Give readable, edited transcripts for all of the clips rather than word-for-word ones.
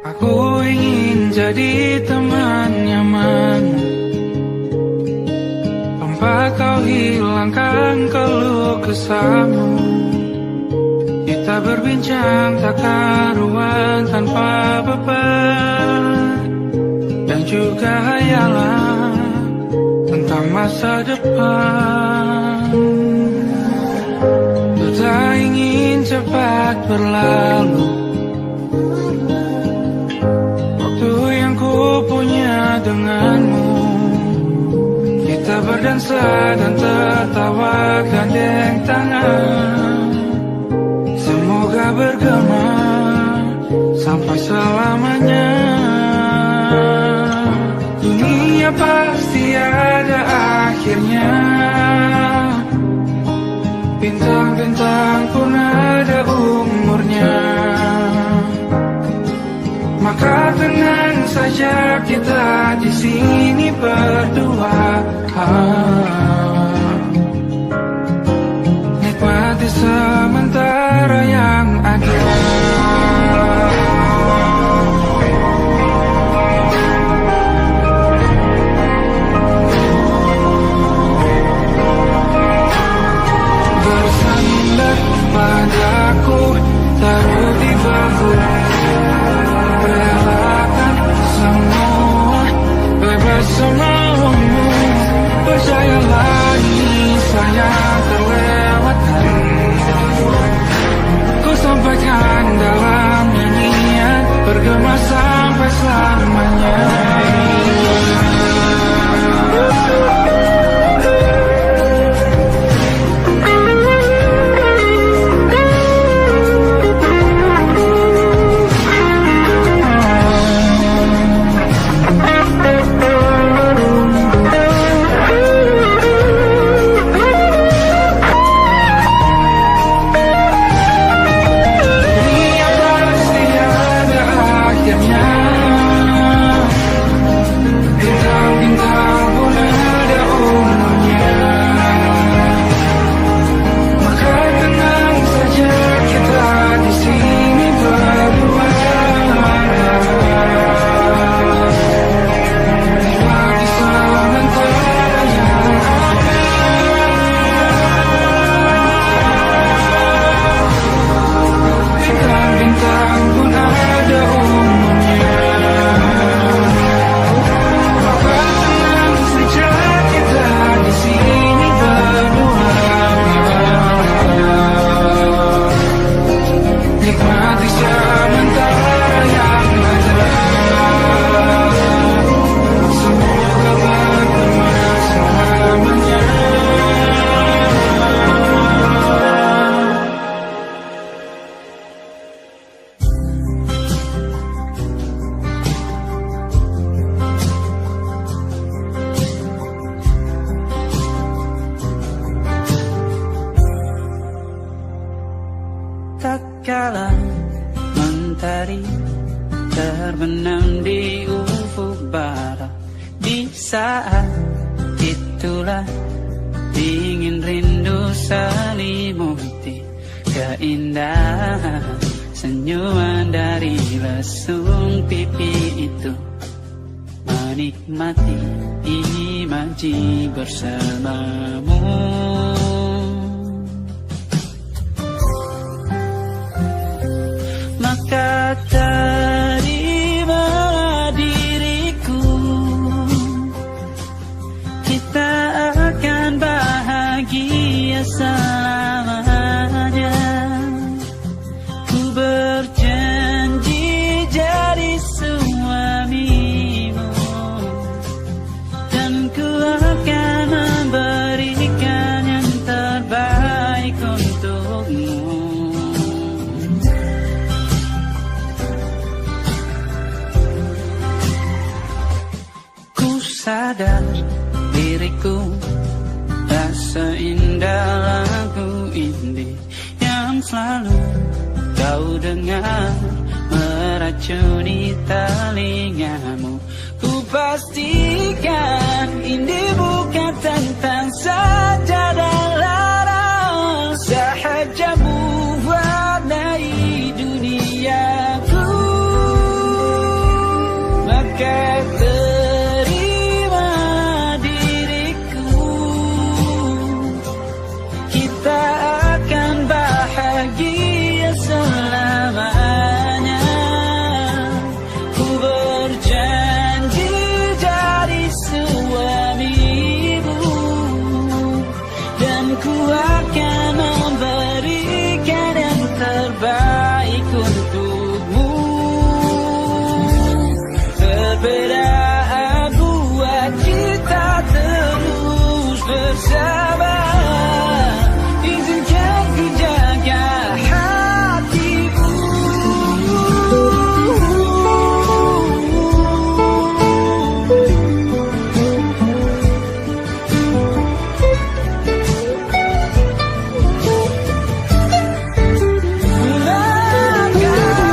Aku ingin jadi teman nyaman, tempat kau hilangkan keluh kesahmu. Kita berbincang tak karuan tanpa beban, dan juga hayalan tentang masa depan. Ku tak ingin cepat berlalu waktu yang ku punya denganmu. Kita berdansa dan tertawa gandeng tangan, semoga bergema sampai selamanya. Dunia pasti ada akhirnya, bintang-bintang pun ada umurnya. Maka tenang saja kita di sini berdua, nikmati sementara yang ada. Bersandar padaku, taruh di bahu, relakan semua, bebas semaumu. Percayalah ini sayang terlewatkan, ku sampaikan dalam nyanyian, bergema sampai selamanya. Tak kala mentari terbenam di ufuk barat, di saat itulah dingin rindu selimuti keindahan senyuman dari lesung pipi itu. Menikmati imaji bersamamu, maka terimalah diriku, kita akan bahagia selamanya. Ku berjanji jadi suamimu, dan ku akan memberikan yang terbaik untukmu. Sadar diriku tak seindah lagu ini yang selalu kau dengar meracuni telingamu. Ku pastikan ini bukan tentang sajadah larang, sahajamu warnai duniaku. untukmu. Berbeda buat kita terus bersama. Izinkan ku jaga hatimu. Bulankan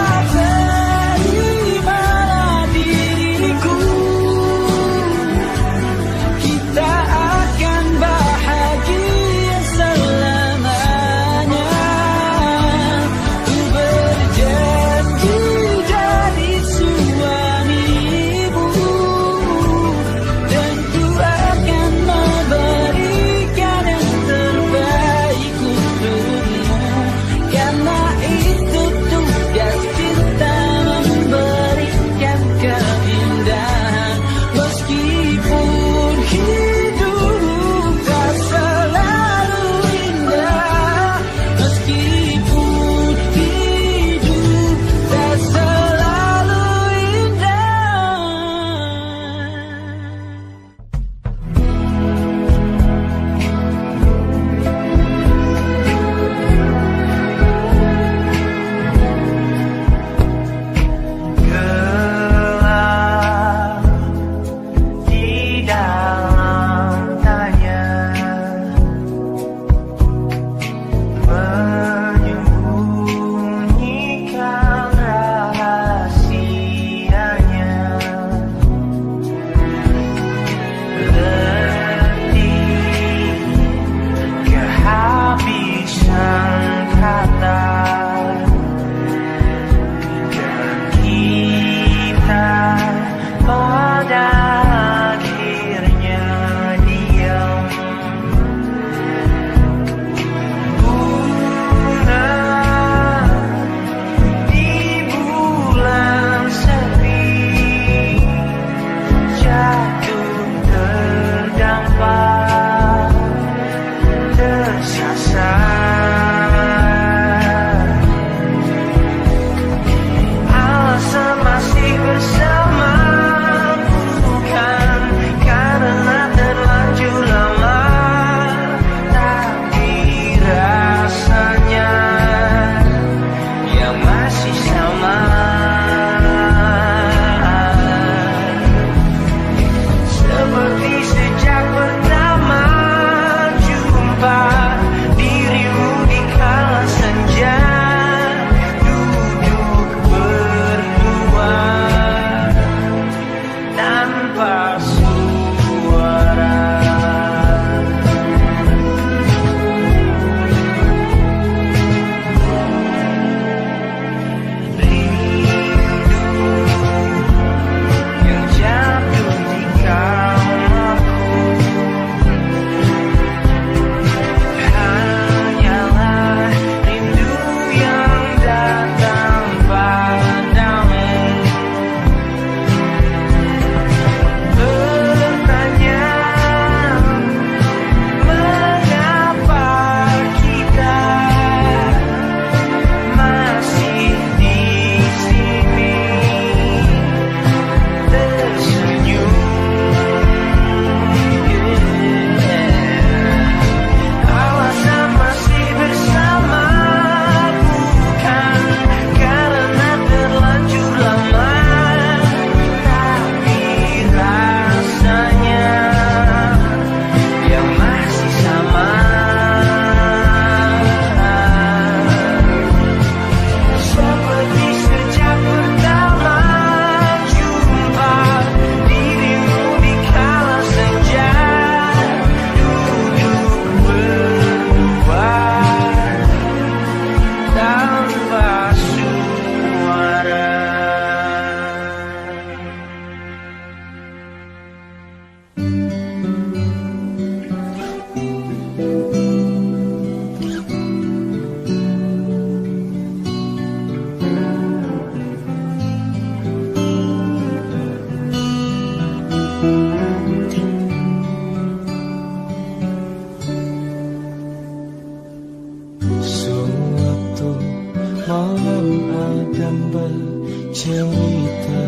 berdoa dan bercerita.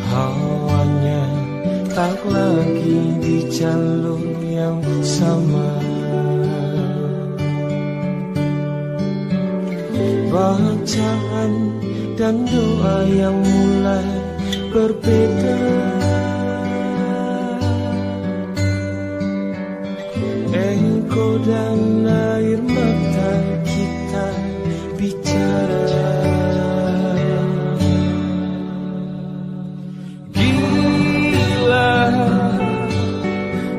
Hawanya tak lagi di jalur yang sama. Bacaan dan doa yang mulai berbeda. Engkau dan air mata kita bicara. Gila,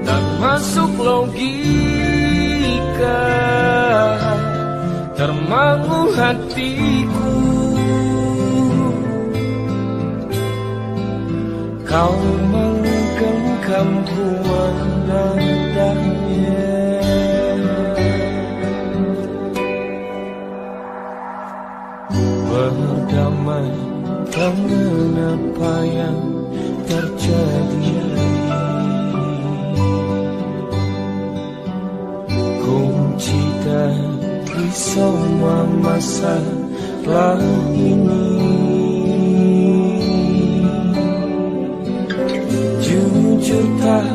tak masuk logika, termangu hatiku. Kau menggenggam nadanya. Berdamai dengan apa yang terjadi. Kunci dari semua masalah ini. Jujur tak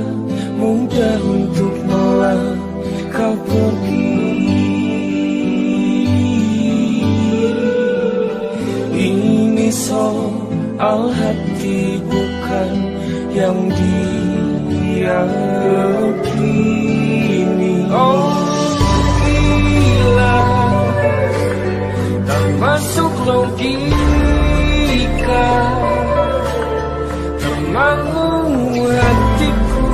mudah untuk melangkah pergi. Ini soal hati bukan yang diyakini. Oh gila, tak masuk logika, termangu hatiku.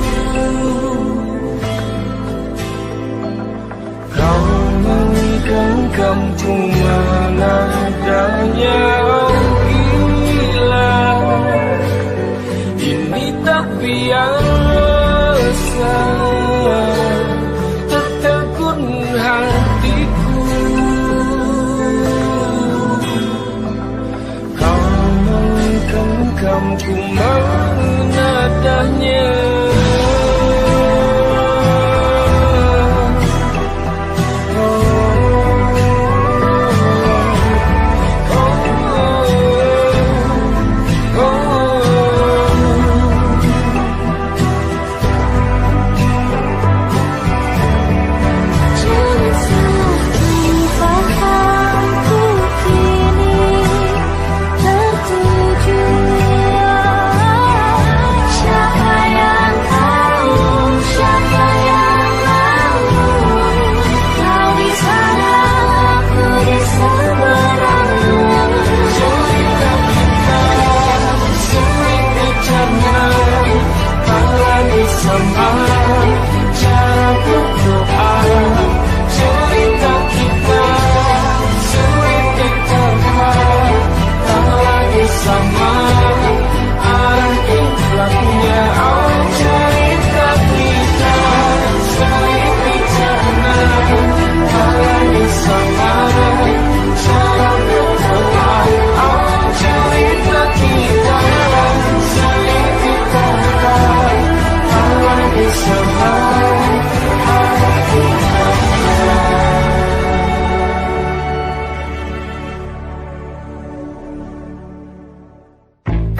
Kau menggenggam bunga nadanya. Oh gila, ini tak biasa, tertegun hatiku. Kau menggenggam bunga nadanya.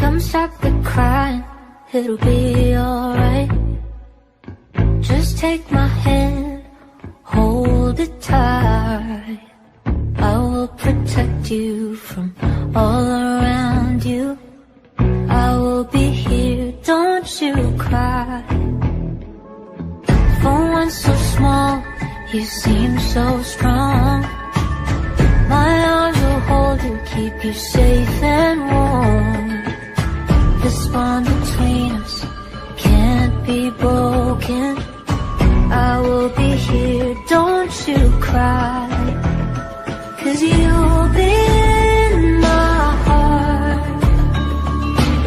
Come stop the crying, it'll be alright. Just take my hand, hold it tight. I will protect you from all around you. I will be here, don't you cry. For one so small, you seem so strong. My arms will hold you, keep you safe and warm. This bond between us can't be broken. I will be here, don't you cry. 'Cause you'll be in my heart.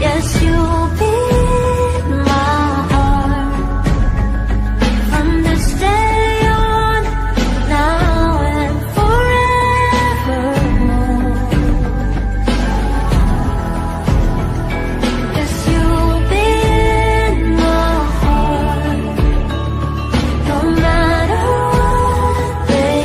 Yes, you'll be in my heart. From this day on, now and forevermore. Yes, you'll be in my heart. No matter what they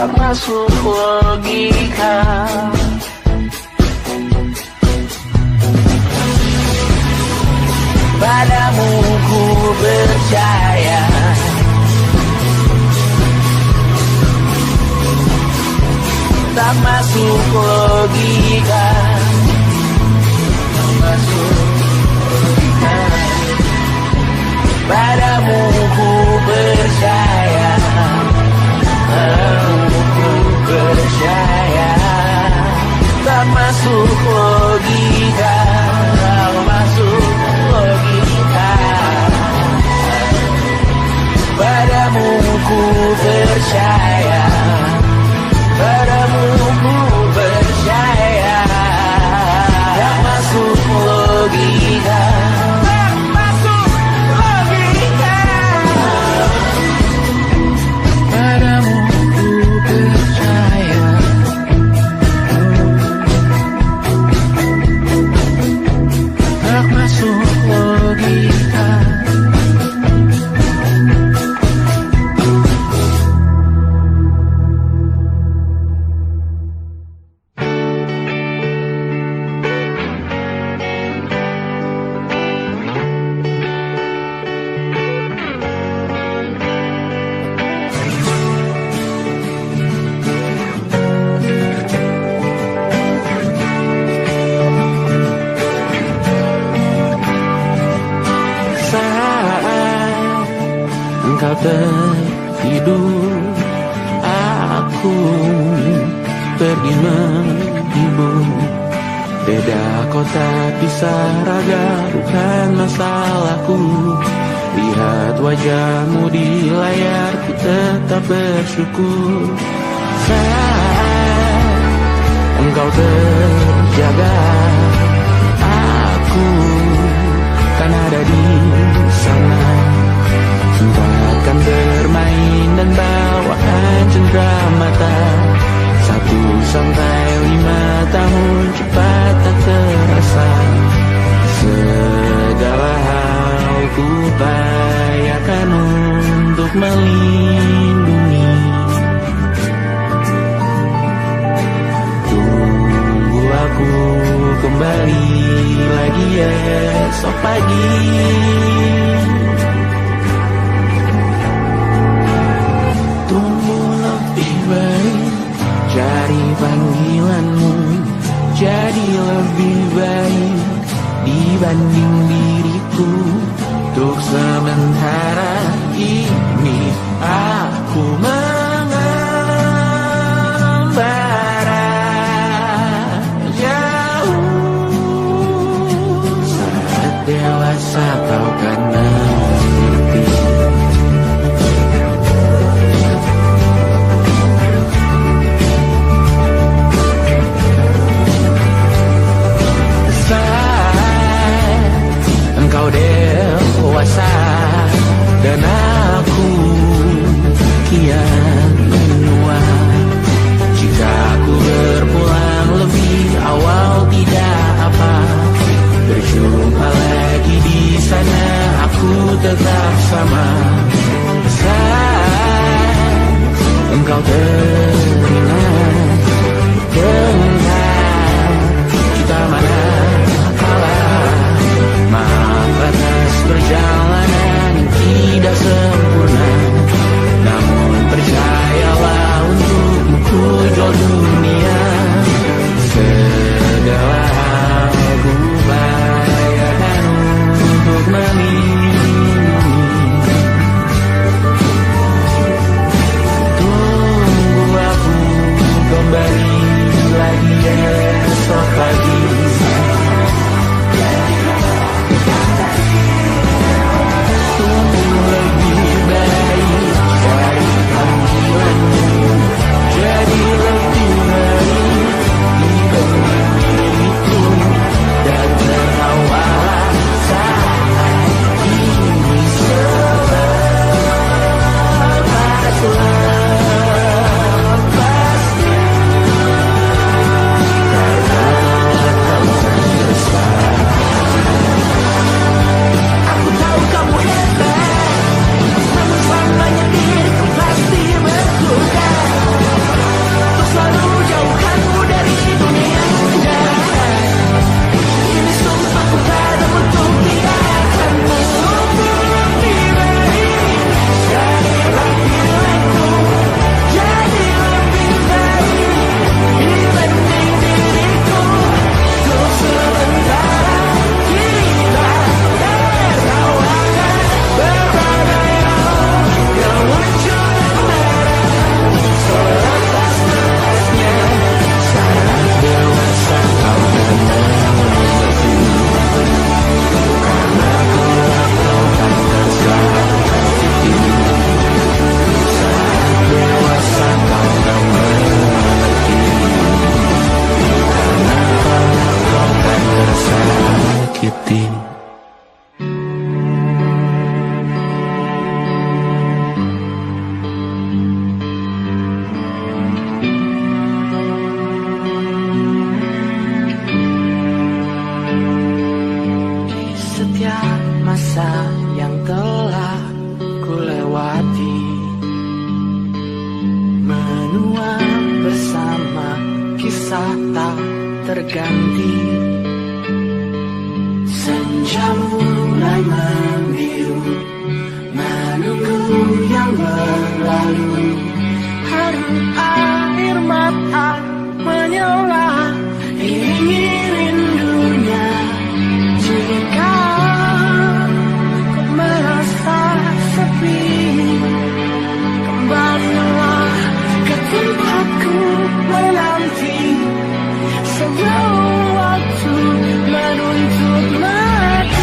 tak masuk logika. Padamu ku percaya, tak masuk logika, tak masuk logika. Padamu ku percaya, padamu ku percaya, tak masuk logika, tak masuk logika. Padamu ku percaya, padamu ku percaya, tak masuk logika, tak masuk logika. Padamu ku percaya, tak masuk logika. Engkau tertidur, aku pergi menghibur. Beda kota pisah raga bukan masalahku. Lihat wajahmu di layar, ku tetap bersyukur. Saat engkau terjaga, aku kan ada di sana. Akan bermain dan bawaan cendera mata. 1-5 tahun cepat tak terasa. Segala hal ku upayakan untuk melindungi. Tunggu aku kembali lagi esok pagi. Cari panggilanmu jadi lebih baik dibanding diriku. Untuk sementara ini aku mengembara jauh. Saat dewasa kau kan mengerti. Engkau dewasa dan aku kian menua. Jika aku berpulang lebih awal tidak apa. Berjumpa lagi di sana, aku tetap sama. Saat engkau teringat tentang kita mana kalah. Maaf atas perjalanan yang tidak sempurna, namun percayalah untukmu ku jual dunia. Segala hal ku upayakan untuk melindungi. terganti. Senja mulai membiru, menunggu yang berlalu. Haru air mata menyala, iringi rindunya. Jika kau merasa sepi, kembalilah ke tempatku menanti. Sebelum waktu menuntut mati.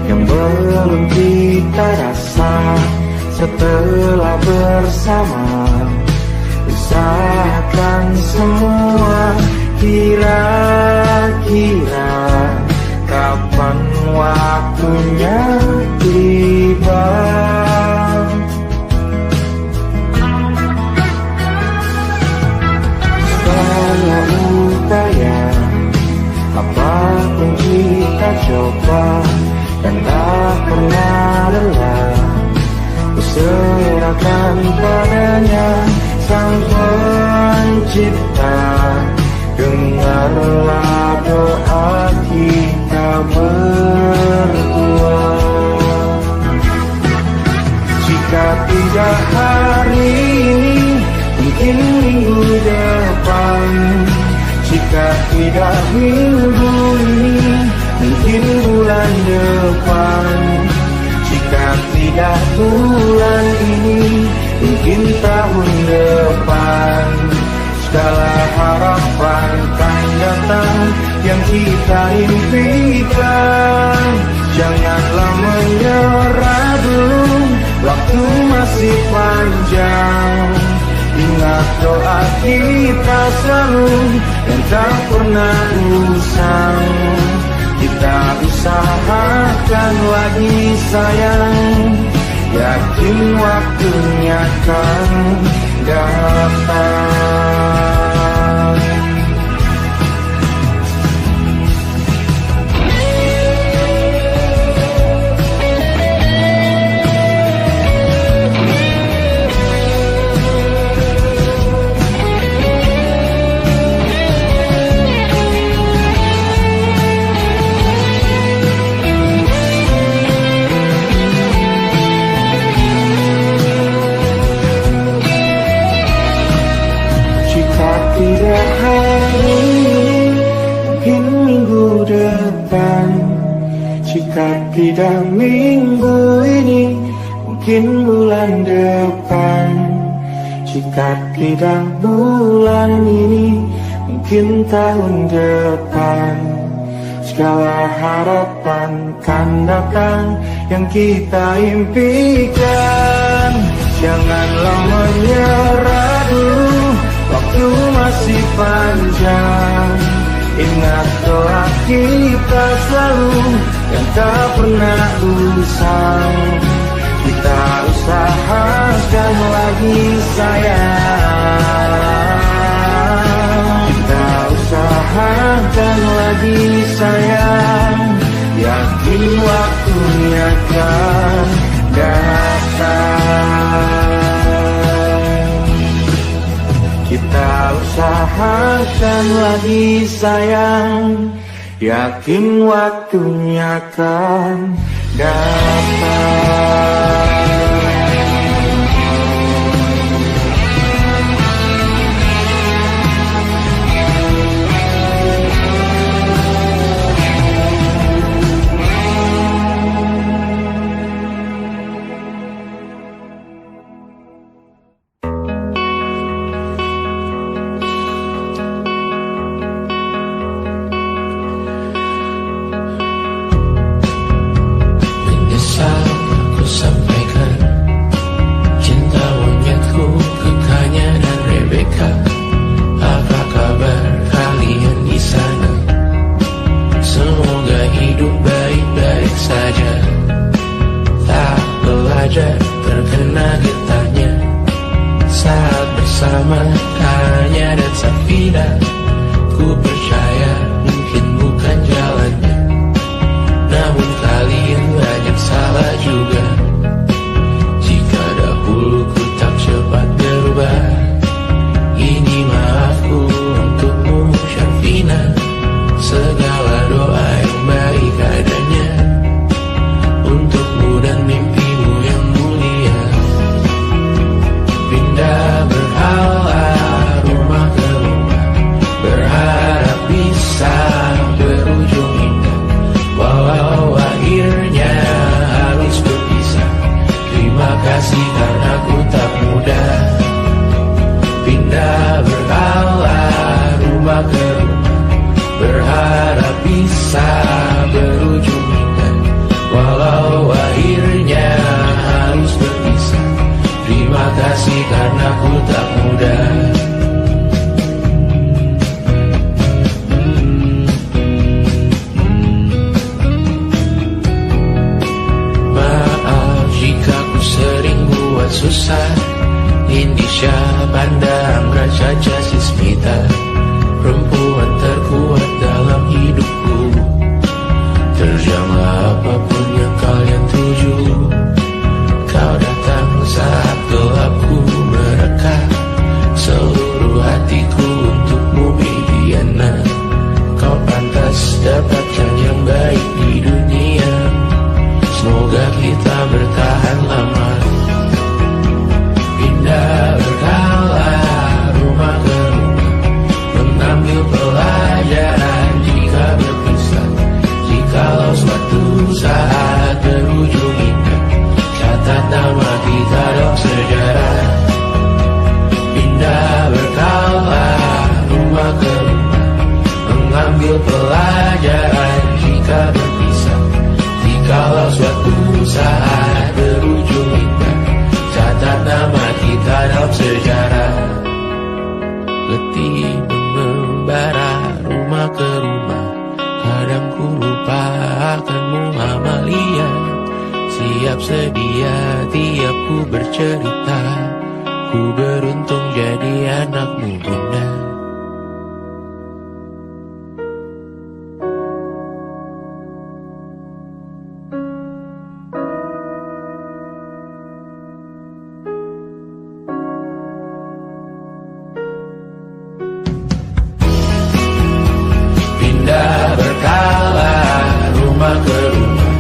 Yang belum kita rasa setelah bersama. Usahakan semua, kira-kira kapan waktunya tiba. Setelah upaya apapun kita coba dan tak pernah lelah, serahkan padanya Sang Pencipta. Dengarlah doa kita berdua. Jika tidak hari ini, mungkin minggu depan. Jika tidak minggu ini, mungkin bulan depan. Jika tidak bulan ini, mungkin tahun depan segala harapan kan datang yang kita impikan. Janganlah menyerah dulu, waktu masih panjang. Ingat doa kita selalu yang tak pernah usang. Kita usahakan lagi sayang, yakin waktunya kan datang. Tidak hari ini, mungkin minggu depan. Jika tidak minggu ini, mungkin bulan depan. Jika tidak bulan ini, mungkin tahun depan. Segala harapan kan datang yang kita impikan. Janganlah menyerah dulu, waktu masih panjang. Ingat doa kita selalu yang tak pernah usang. Kita usahakan lagi sayang. Kita usahakan lagi sayang, yakin waktunya kan datang. Kita usahakan lagi sayang, yakin waktunya kan datang. Terkena getahnya saat bersama Tanya dan Safina. Ku percaya mungkin bukan jalannya, namun kalian banyak salah juga. Jika dahulu ku tak cepat berubah, ini maafku untukmu Syafina. Segala doa yang baik adanya untukmu dan mimpimu yang mulia. Pindah berhala rumah ke rumah, berharap bisa berujung indah. Walau akhirnya harus berpisah, terima kasih karena ku tak mudah. Pindah berhala rumah ke rumah, berharap bisa berujung indah. Walau akhirnya harus berpisah, terima kasih karena ku tak mudah. Maaf jika ku sering buat susah. Indisha pandang Raja Jasmita, perempuan terkuat dalam hidupku. Terjanglah apapun yang sejarah. Letih mengembara rumah ke rumah, kadang ku lupa akanmu Amalia. Siap sedia tiap ku bercerita, ku beruntung jadi anakmu bunda. Pindah berkala rumah ke rumah,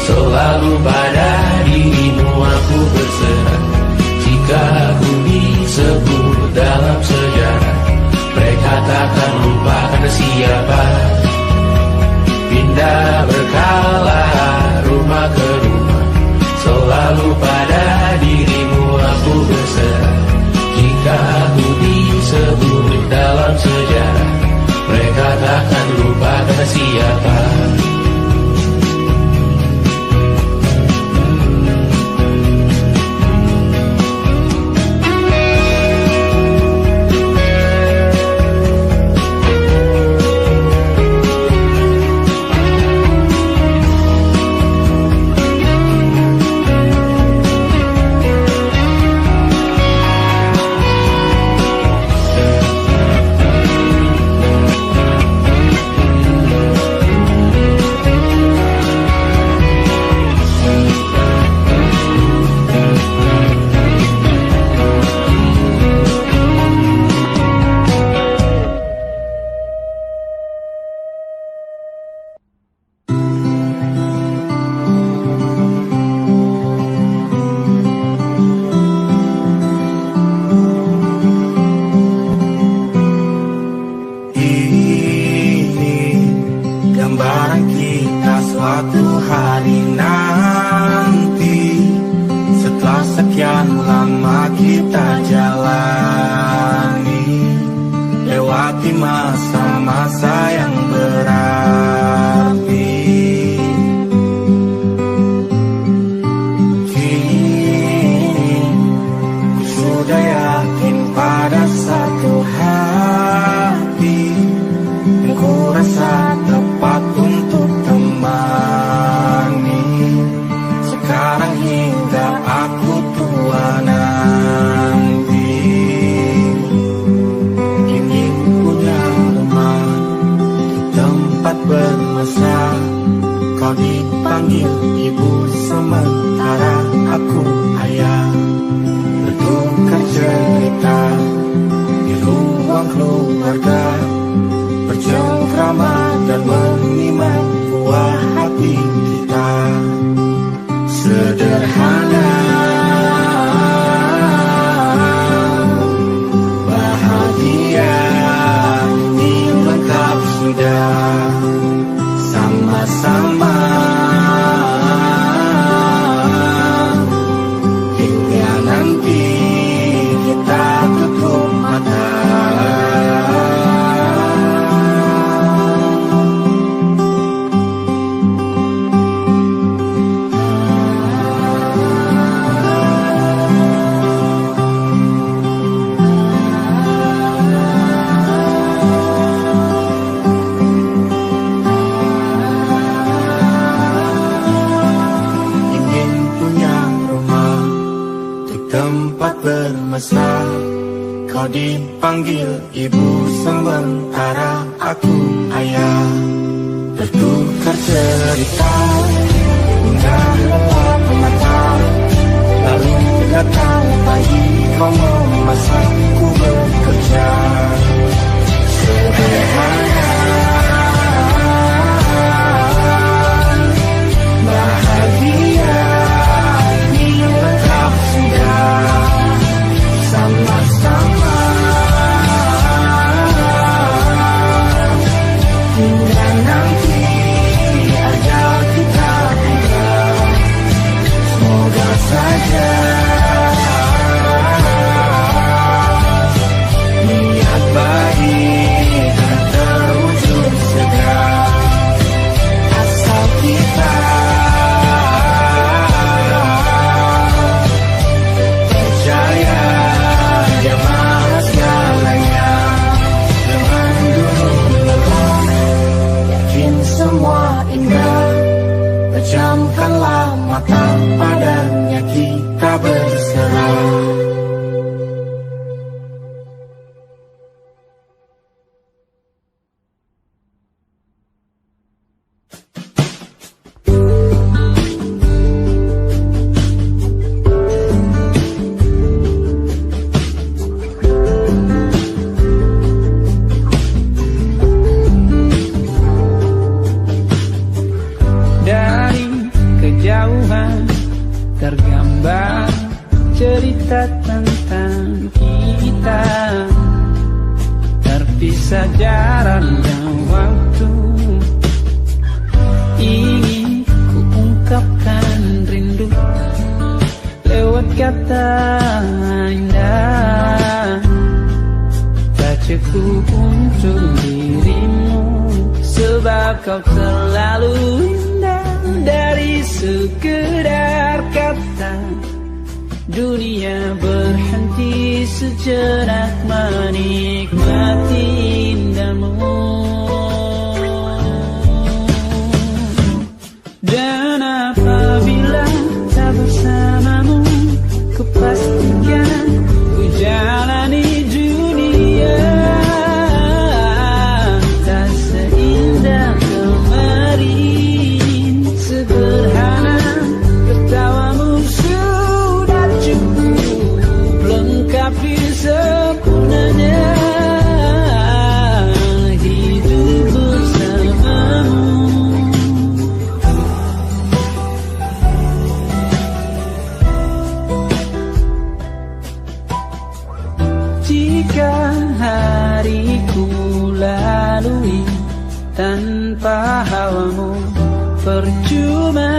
selalu pada dirimu aku berserah. Jika aku disebut dalam sejarah, mereka takkan lupakan siapa. Pindah berkala rumah ke rumah, selalu pada dirimu aku berserah. Jika aku disebut dalam sejarah, mereka takkan lupakan siapa. Gambaran kita suatu hari nanti, setelah sekian lama kita jalani, lewati masa-masa yang berarti. Kini ku sudah yakin pada satu hati yang ku rasa tepat untuk temani. Sekarang hingga aku tua nanti, ingin punya rumah di tempat bermesra. Kau dipanggil ibu sementara aku ayah, bertukar cerita di ruang keluarga, bercengkrama dan menimang buah hati kita. Sederhana, bahagia, ini lengkap sudah. Sama-sama hingga nanti kita tutup mata. Tempat bermesra, kau dipanggil ibu sementara aku ayah, bertukar cerita hingga lewat mata. Lalu datang pagi kau memasakku bekerja. Sederhana, bahagia, ini lengkap sudah. Sama-sama hingga nanti ajal kita tiba. Semoga saja niat baik dan terus Pejamkanlah mata, padanya kita berserah. Tergambar cerita tentang kita, terpisah jarak dan waktu. Ingin ku ungkapkan rindu lewat kata indah, tak cukup untuk dirimu, sebab kau terlalu indah. Dari sekedar kata, dunia berhenti sejenak menikmati indahmu. Dan apabila tak bersamamu, ku pastikan ku jalani dunia tak seindah kemarin. Sederhana, tertawamu sudah cukup lengkapi sempurnanya hidup bersamamu. Jika hariku lalui tanpa hawamu, percuma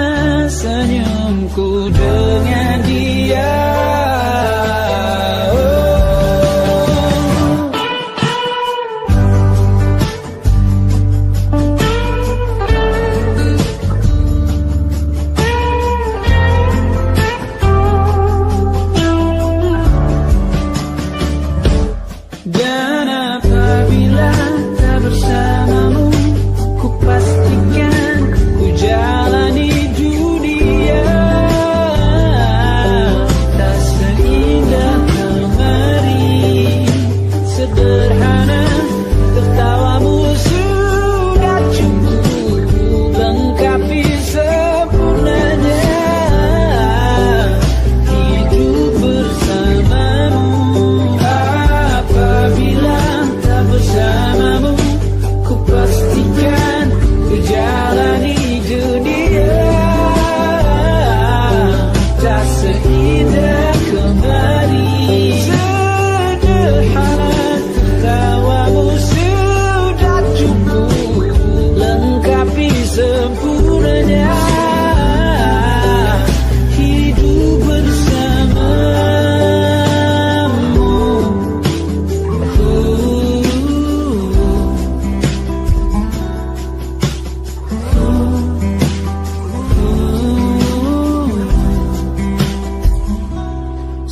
senyumku dengan dia. Dan apabila tak bersamamu, ku pastikan ku jalani dunia tak seindah kemarin. Sederhana, tertawamu sudah cukup lengkapi sempurnanya hidup bersamamu. Apabila tak bersamamu, ku pastikan ku jalani dunia tak seindah kemarin. Sederhana, tertawamu sudah cukup lengkapi sempurnanya hidup bersamamu.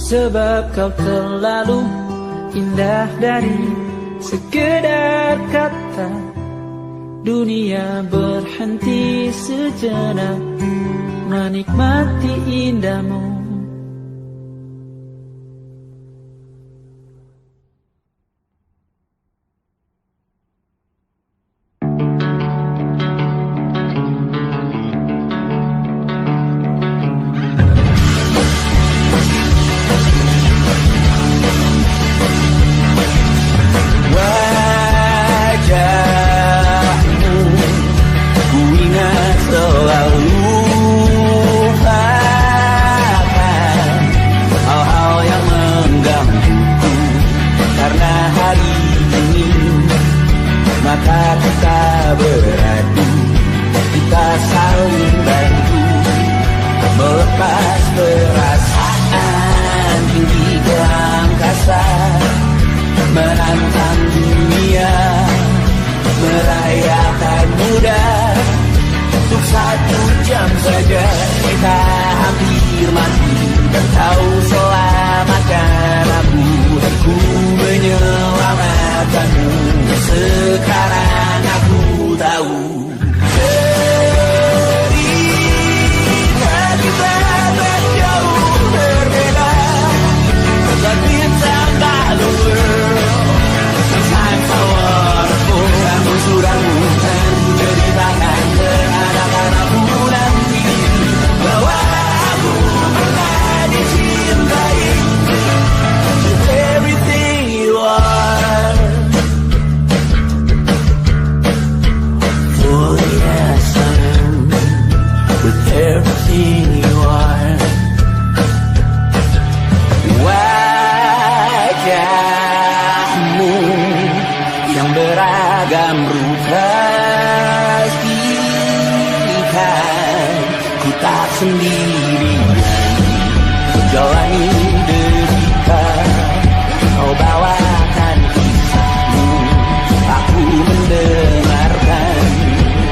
Sebab kau terlalu indah dari sekedar kata, dunia berhenti sejenak menikmati indahmu. Menantang dunia, merayakan muda. Untuk 1 jam saja kita hampir mati, dan kau selamatkan aku, dan ku menyelamatkanmu. Sekarang aku tahu cerita everything you are. Wajahmu yang beragam rupa pastikan ku tak sendirian jalani derita. Kau bawakan kisahmu, aku mendengarkan.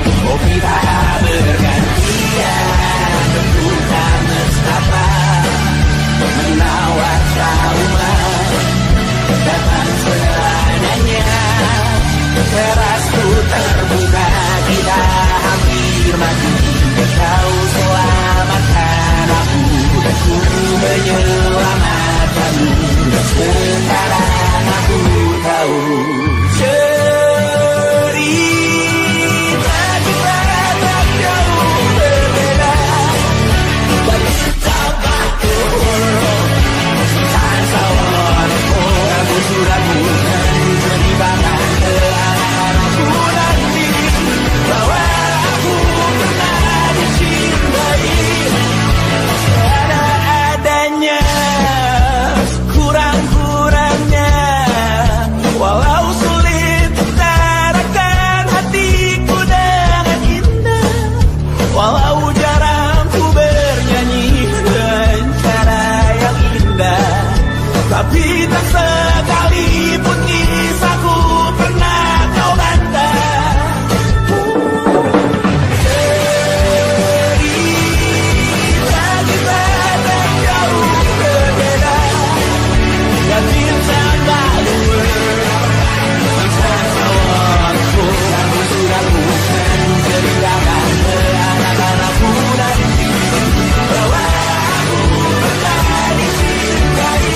Kopi tak bergantian, bentukan nestapa menawar trauma datang selamanya. Terasku terbuka, kita hampir mati. Kau selamatkan aku dan ku menyelamatkanmu. Sekarang aku tahu cerita kita tak jauh berbeda dari setabaku. Cinta sawarku, kamu suratmu dan ceritakan ke anak-anakku nanti bahwa aku pernah dicintai seadanya. Kurang-kurangnya walau sulit utarakan hatiku dengan indah, walau jarang ku bernyanyi dengan cara yang indah, tapi tak sekalipun kisahku pernah kau bantah. Cerita kita tak jauh berbeda dan cinta lalu. Cinta sawarku, kamu sudah bukan ceritakan ke anak-anakku nanti bahwa aku pernah dicintai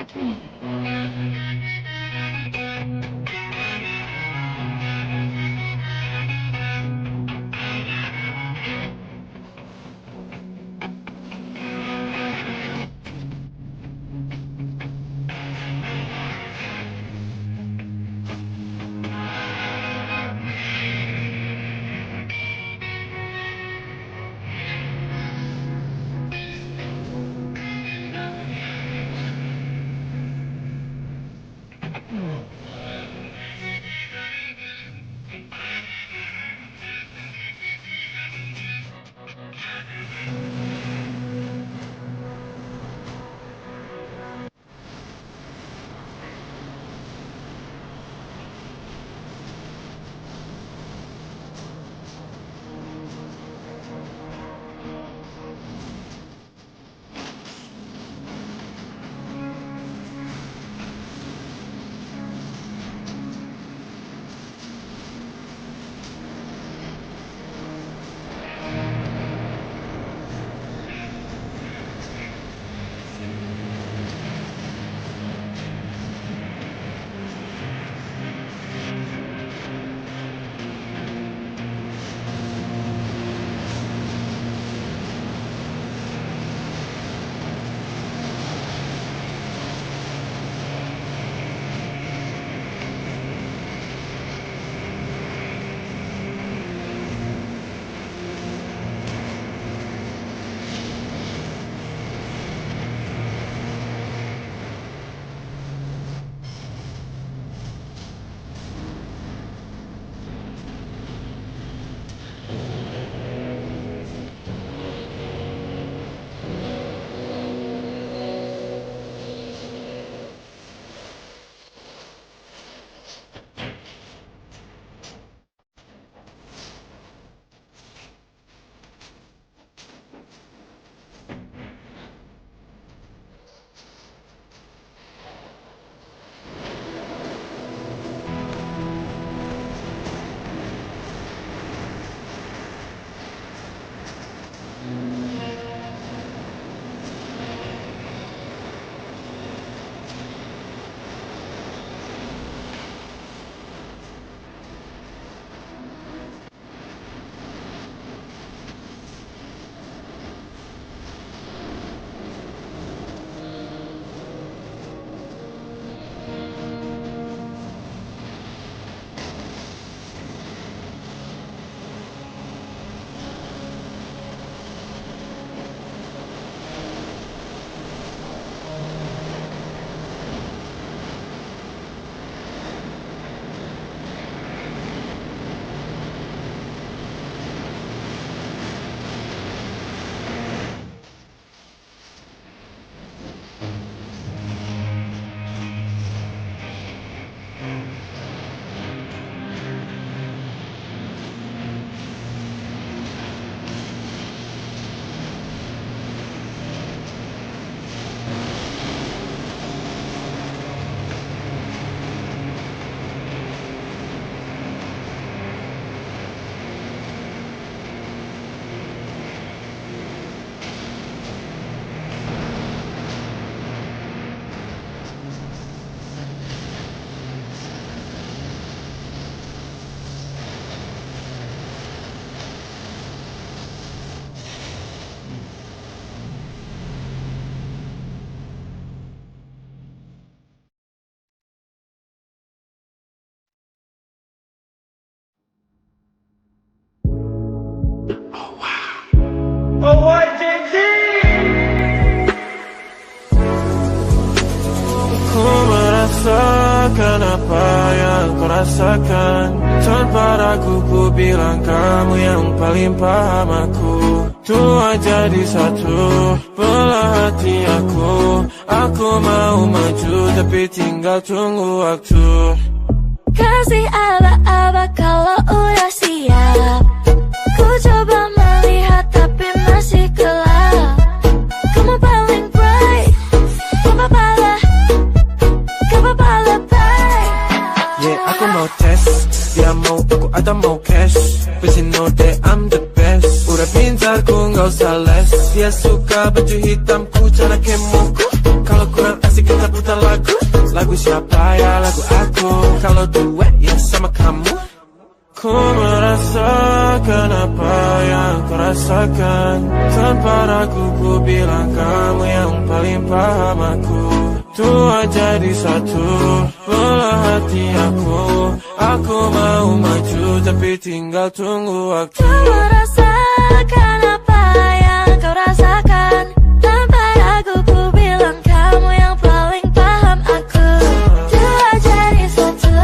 Ku merasakan apa yang kau rasakan. Tanpa ragu ku bilang kamu yang paling paham aku. Tua jadi satu, belah hati aku. Aku mau maju tapi tinggal tunggu waktu. Kasih aba-aba kalau udah siap. Ku coba melihat tapi masih gelap. Kamu paling bright, Gapapa lebay. Yeah, aku mau tes, dia mau aku atau mau cash. But you know that I'm the best. Udah pintar ku gak usah les. Dia suka baju hitamku, cara kemoku. Kalau kurang asik kita putar Lagu siapa ya? Lagu aku. Kalau duet ya sama kamu. Ku merasakan apa yang kau rasakan. Tanpa ragu ku bilang kamu yang paling paham aku. Tua jadi satu, belah hati aku. Aku mau maju tapi tinggal tunggu waktu. Kau merasakan apa yang kau rasakan. Tanpa ragu ku bilang kamu yang paling paham aku. Tua jadi satu,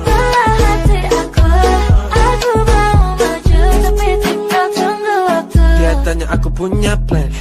belah hati aku. Aku mau maju tapi tinggal tunggu waktu. Dia tanya aku punya plan.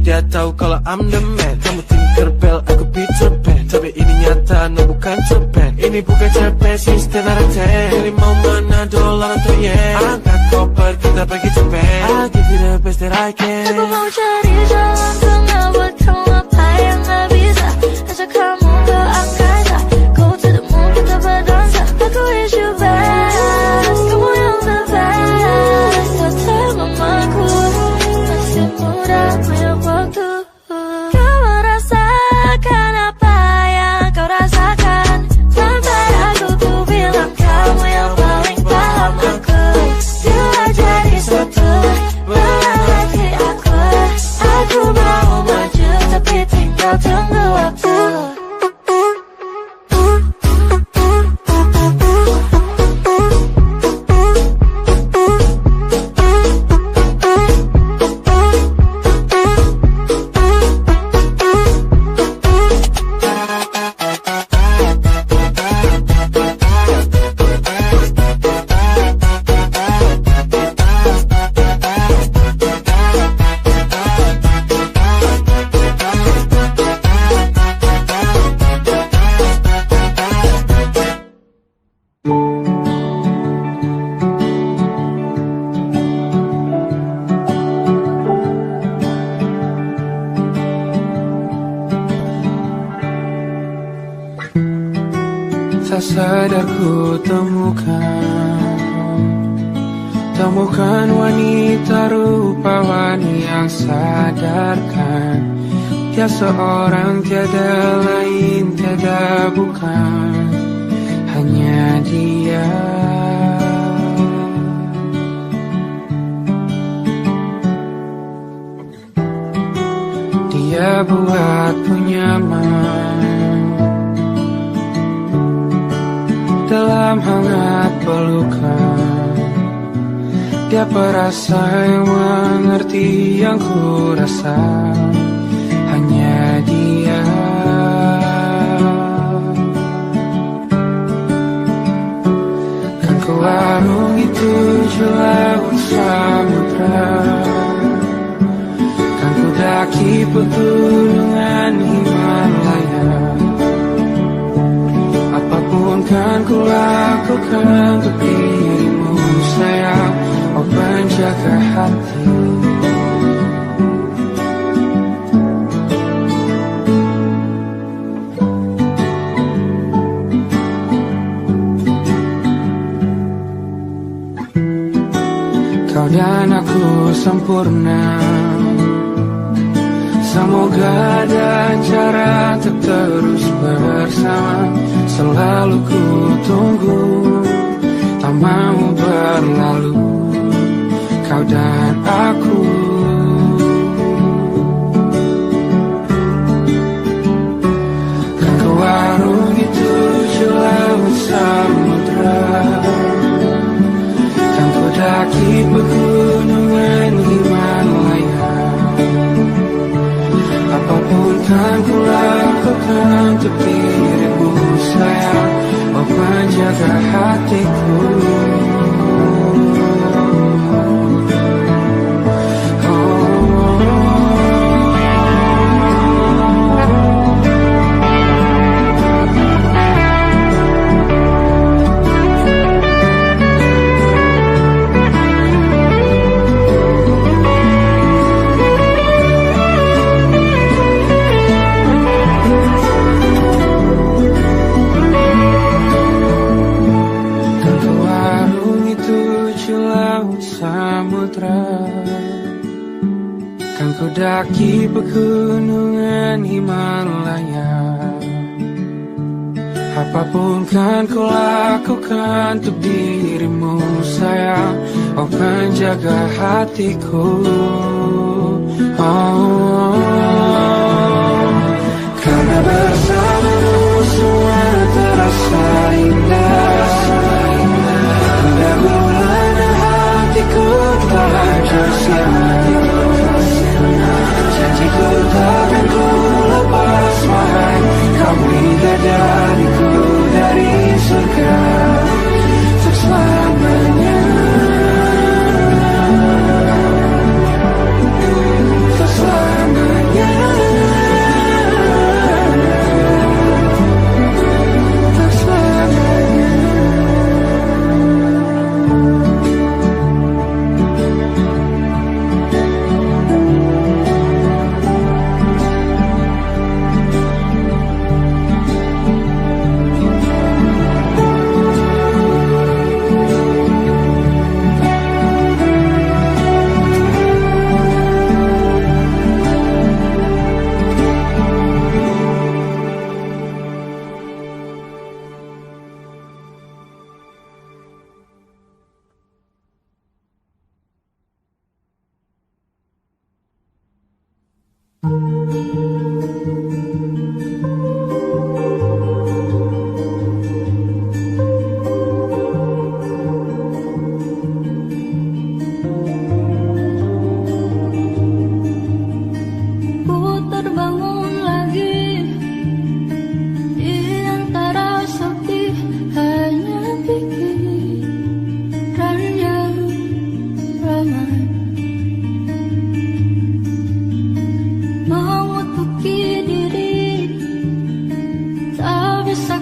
Dia tahu kalau I'm the man. Kamu Tinkerbell, aku Peter Pan. Tapi ini nyata, no bukan cerpen. Ini bukan cerpen, sistem arate. Pilih mau mana, dolar atau yen. Angkat koper, kita pergi Japan. I'll give you the best that I can. Aku mau cari jalan tengah buat kamu apa yang gak bisa. Ajak kamu ke angkasa, go to the moon, kita berdansa. Aku wish you best, kamu yang the best. Hotel mamaku, masih muda, banyak waktu. Kau merasakan apa yang kau rasakan. Tanpa ragu ku bilang kamu yang paling paham aku. Dua jadi satu, belah hati aku. Aku mau maju tapi tinggal tunggu waktu. Tak sadar ku temukan wanita rupawan yang sadarkan. Dia seorang tiada lain, tiada bukan, hanya dia. Dia buatku nyaman dalam hangat pelukan. Dia perasa yang mengerti yang ku rasa, hanya dia. Kan ku arungi 7 laut samudra, kan ku daki pegunungan Himalaya. Apapun kan ku lakukan untuk dirimu sayang, oh penjaga hati. Kau dan aku sempurna, semoga ada cara untuk terus bersama. Selalu ku tunggu, tak mau berlalu, kau dan aku. Kan ku arungi 7 laut samudra, kan ku daki pegunungan Himalaya. Apapun kan ku lakukan untuk dirimu sayang, oh penjaga hatiku. Kan ku daki pegunungan Himalaya. Apapun kan ku lakukan untuk dirimu sayang. Oh kan jaga hatiku. Oh, karena bersamamu semua terasa indah. Indah mulanya hatiku tak hancur sia-sia. Janjiku takkan ku lepas wahai kau bidadariku dari surga untuk selamanya. Untuk selamanya. Untuk selamanya. Ku terbangun lagi di antara sepi, hanya pikiran yang ramai mengutuki diri, tak bisa